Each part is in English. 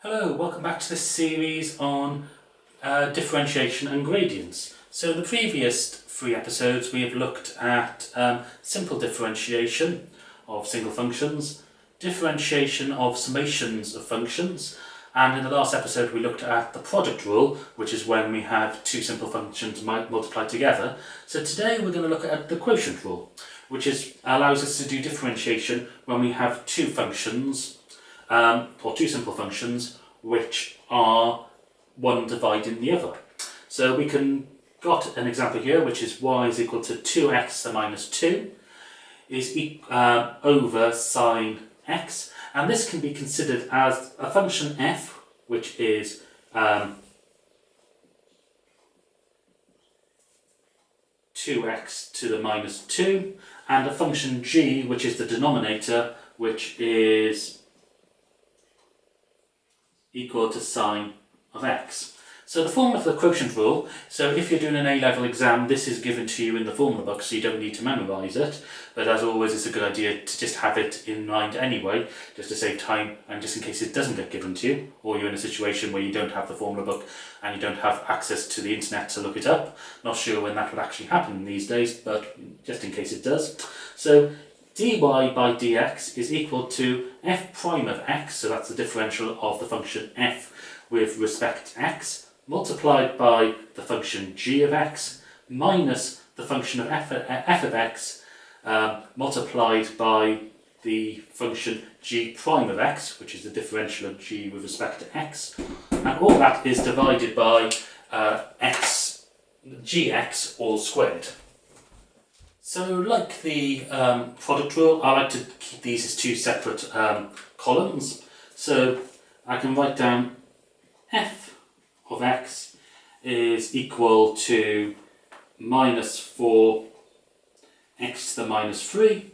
Hello, welcome back to this series on differentiation and gradients. So the previous 3 episodes we have looked at simple differentiation of single functions, differentiation of summations of functions, and in the last episode we looked at the product rule, which is when we have 2 simple functions multiplied together. So today we're going to look at the quotient rule, which allows us to do differentiation when we have 2 functions or 2 simple functions which are one dividing the other. So we got an example here, which is y is equal to 2x to the minus 2 is over sine x, and this can be considered as a function f, which is 2x to the minus 2, and a function g, which is the denominator, which is equal to sine of x. So the formula for the quotient rule, so if you're doing an A-level exam, this is given to you in the formula book, so you don't need to memorise it, but as always it's a good idea to just have it in mind anyway, just to save time and just in case it doesn't get given to you, or you're in a situation where you don't have the formula book and you don't have access to the internet to look it up. Not sure when that would actually happen these days, but just in case it does. So dy by dx is equal to f prime of x, so that's the differential of the function f with respect to x, multiplied by the function g of x, minus the function of f of x, multiplied by the function g prime of x, which is the differential of g with respect to x, and all that is divided by gx all squared. So like the product rule, I like to keep these as 2 separate columns. So I can write down f of x is equal to minus 4x to the minus 3.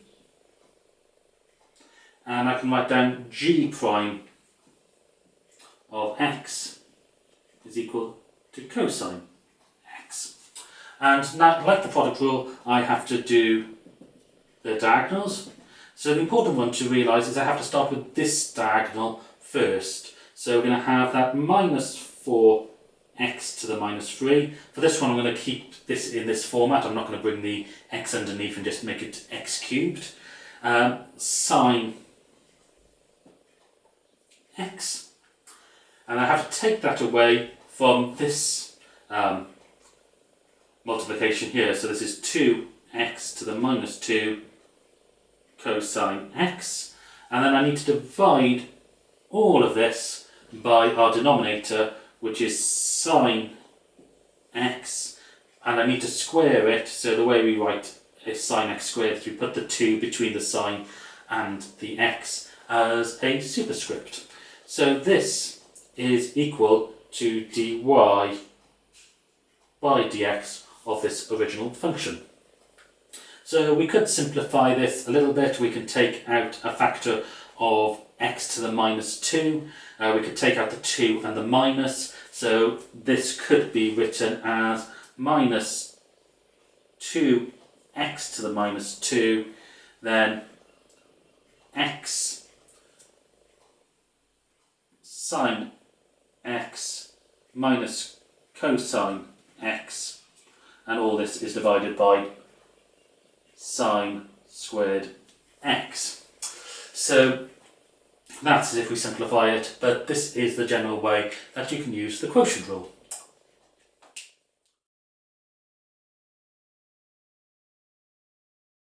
And I can write down g prime of x is equal to cosine x. And now, like the product rule, I have to do the diagonals. So the important one to realise is I have to start with this diagonal first. So we're going to have that minus 4x to the minus 3. For this one I'm going to keep this in this format. I'm not going to bring the x underneath and just make it x cubed. Sine x. And I have to take that away from this multiplication here. So this is 2x to the minus 2 cosine x. And then I need to divide all of this by our denominator, which is sine x. And I need to square it. So the way we write is sine x squared is we put the 2 between the sine and the x as a superscript. So this is equal to dy by dx of this original function. So we could simplify this a little bit. We can take out a factor of x to the minus 2. We could take out the 2 and the minus. So this could be written as minus 2x to the minus 2, then x sine x minus cosine x, and all this is divided by sine squared x. So that's if we simplify it, but this is the general way that you can use the quotient rule.